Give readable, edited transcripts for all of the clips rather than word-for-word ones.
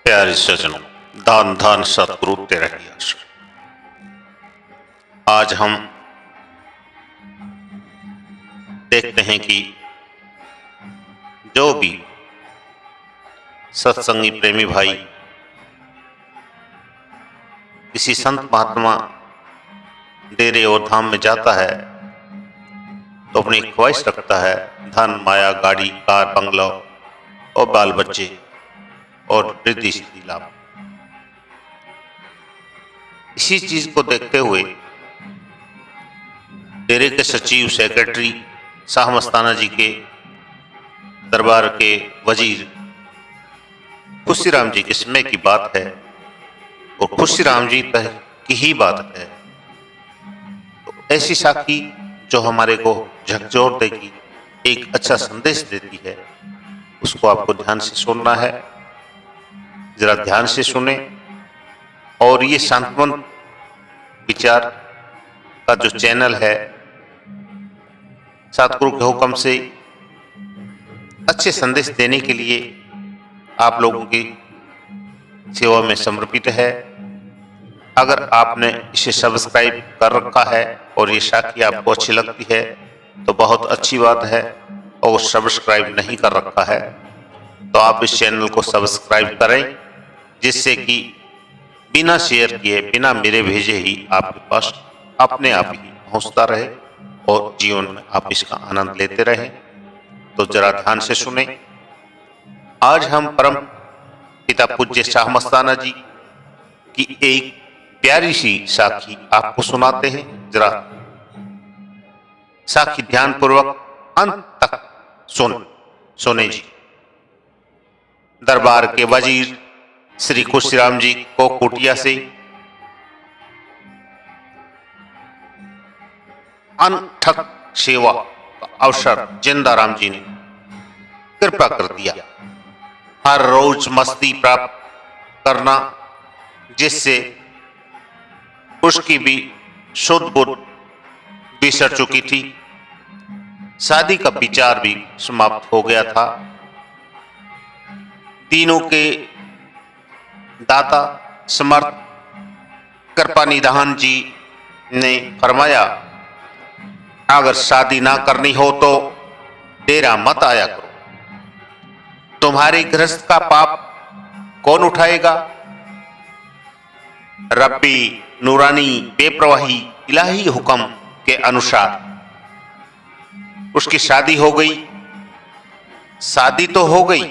प्यारे सज्जनों, दान धान सतगुरु तेरा ही आश्रय। आज हम देखते हैं कि जो भी सत्संगी प्रेमी भाई किसी संत महात्मा डेरे और धाम में जाता है तो अपनी ख्वाहिश रखता है धन माया गाड़ी कार बंगला और बाल बच्चे और रिद्धि सिद्धि लाभ। इसी चीज को देखते हुए डेरे के सचिव सेक्रेटरी शाह मस्ताना जी के दरबार के वजीर खुशीराम जी के समय की बात है और खुशीराम जी की ही बात है। तो ऐसी साखी जो हमारे को झकझोर देगी, एक अच्छा संदेश देती है, उसको आपको ध्यान से सुनना है। जरा ध्यान से सुने और ये शांतमन विचार का जो चैनल है, सतगुरु के हुक्म से अच्छे संदेश देने के लिए आप लोगों की सेवा में समर्पित है। अगर आपने इसे सब्सक्राइब कर रखा है और ये साखी आपको अच्छी लगती है तो बहुत अच्छी बात है, और सब्सक्राइब नहीं कर रखा है तो आप इस चैनल को सब्सक्राइब करें, जिससे कि बिना शेयर किए बिना मेरे भेजे ही आपके पास अपने आप ही पहुंचता रहे और जीवन में आप इसका आनंद लेते रहें। तो जरा ध्यान से सुने। आज हम परम पिता पूज्य शाह मस्ताना जी की एक प्यारी सी साखी आपको सुनाते हैं। जरा साखी ध्यान पूर्वक अंत तक सुने जी। दरबार के वजीर श्री खुशीराम जी को कुटिया से अनथक सेवा का अवसर जिंदाराम जी ने कृपा कर दिया। हर रोज मस्ती प्राप्त करना, जिससे उसकी भी शुद्ध बुद्ध बिसर चुकी थी। शादी का विचार भी समाप्त हो गया था। तीनों के दाता समर्थ कृपा निधान जी ने फरमाया, अगर शादी ना करनी हो तो डेरा मत आया करो, तुम्हारे गृहस्थ का पाप कौन उठाएगा। रब्बी नूरानी बेप्रवाही इलाही हुक्म के अनुसार उसकी शादी हो गई। शादी तो हो गई,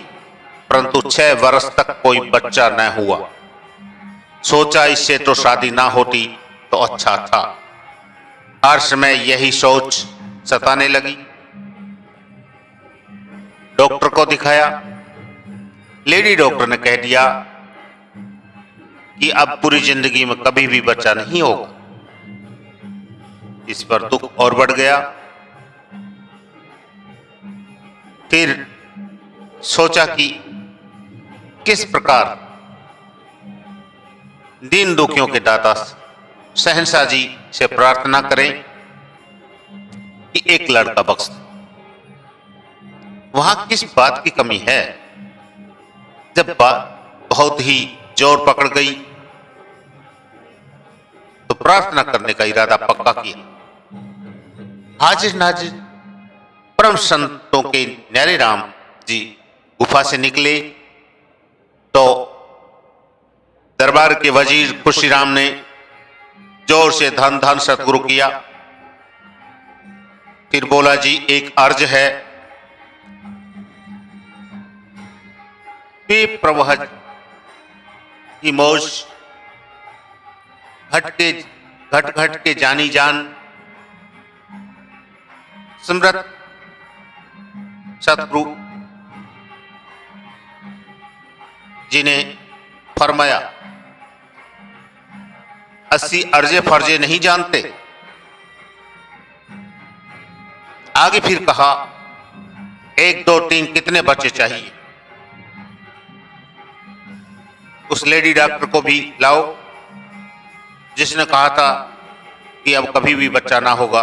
परंतु 6 वर्ष तक कोई बच्चा न हुआ। सोचा इससे तो शादी ना होती तो अच्छा था। हर समय यही सोच सताने लगी। डॉक्टर को दिखाया। लेडी डॉक्टर ने कह दिया कि अब पूरी जिंदगी में कभी भी बच्चा नहीं होगा। इस पर दुख और बढ़ गया। फिर सोचा कि किस प्रकार दीन दुखियों के दाता शहंशाह जी से प्रार्थना करें कि एक लड़का बख्श दे। वहां किस बात की कमी है। जब बात बहुत ही जोर पकड़ गई तो प्रार्थना करने का इरादा पक्का किया। हाजिर नाजिर परम संतों के न्यारे राम जी गुफा से निकले तो दरबार के वजीर खुशीराम ने जोर से धन धन सतगुरु किया। फिर बोला, जी एक अर्ज है। बेप्रवाह की मौज घट घट के जानी जान समृत सतगुरु जी ने फरमाया, 80 अर्जे फर्जे नहीं जानते। आगे फिर कहा, 1 2 3 कितने बच्चे चाहिए। उस लेडी डॉक्टर को भी लाओ जिसने कहा था कि अब कभी भी बच्चा ना होगा।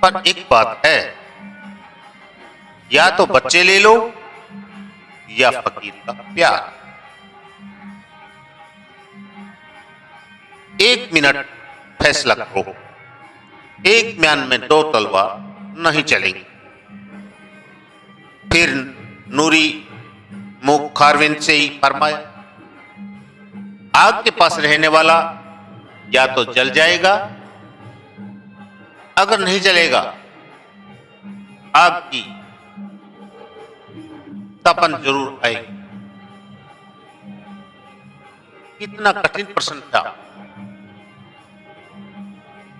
पर एक बात है, या तो बच्चे ले लो या फकीर का प्यार। 1 मिनट फैसला करो, एक म्यान में 2 तलवार नहीं चलेंगी। फिर नूरी मुखारविंद से ही फरमाया, आग के पास रहने वाला या तो जल जाएगा, अगर नहीं जलेगा आग की तपन जरूर आएगी। कितना कठिन प्रश्न था।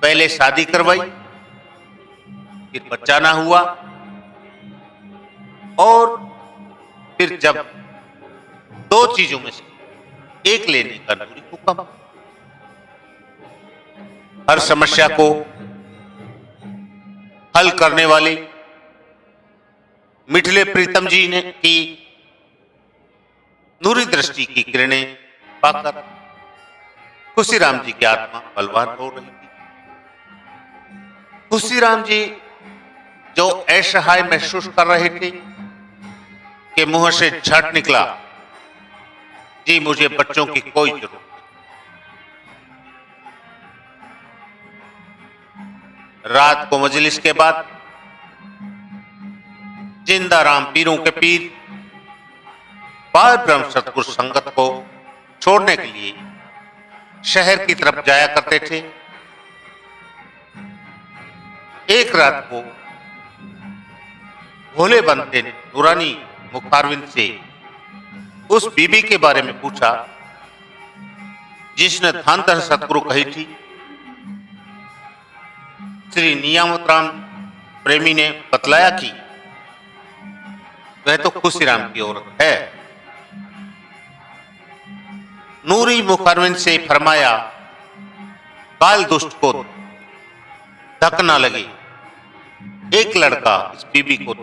पहले शादी करवाई, फिर बच्चा ना हुआ, और फिर जब 2 चीजों में से एक लेने का नूरी हुक्म। हर समस्या को हल करने वाले मिठले प्रीतम जी ने की नूरी दृष्टि की किरणें पाकर खुशीराम जी की आत्मा बलवान हो रही थी। खुशीराम जी जो असहाय महसूस कर रहे थे कि मुंह से झट निकला, जी मुझे बच्चों की कोई जरूरत नहीं। रात को मजलिस के बाद जिंदा राम पीरों के पीर पार ब्रह्म सतगुरु संगत को छोड़ने के लिए शहर की तरफ जाया करते थे। एक रात को भोले बनते ने नूरानी मुखारविंद से उस बीबी के बारे में पूछा जिसने धन धन सतगुरु कही थी। श्री नियामतराम प्रेमी ने बतलाया कि वह तो खुशीराम की औरत है। नूरी मुखारविंद से फरमाया, काल दुष्ट को धक ना लगे, एक लड़का इस बीबी को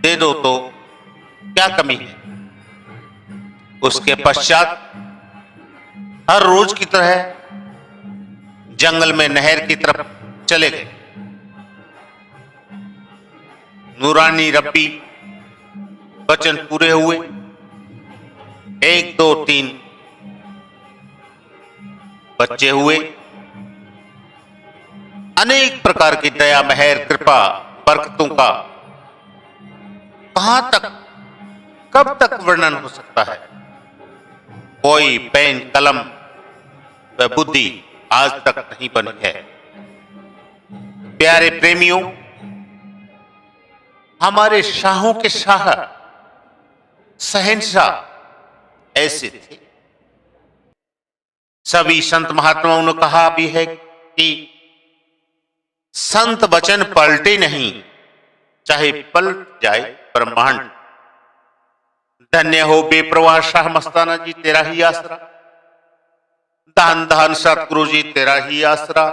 दे दो तो क्या कमी है। उसके पश्चात हर रोज की तरह जंगल में नहर की तरफ चले गए। नूरानी रब्बी वचन पूरे हुए। 1 2 3 बच्चे हुए। अनेक प्रकार की दया मेहर कृपा बरकतों का कहां तक कब तक वर्णन हो सकता है। कोई पेन कलम व बुद्धि आज तक नहीं बनी है। प्यारे प्रेमियों, हमारे शाहों के शाह शहंशाह ऐसे थे। सभी संत महात्माओं ने कहा भी है कि संत वचन पलटे नहीं, चाहे पलट जाए ब्रह्मांड। धन्य हो बेप्रवाह शाह मस्ताना जी, तेरा ही आसरा। धन धन सतगुरु जी, तेरा ही आसरा।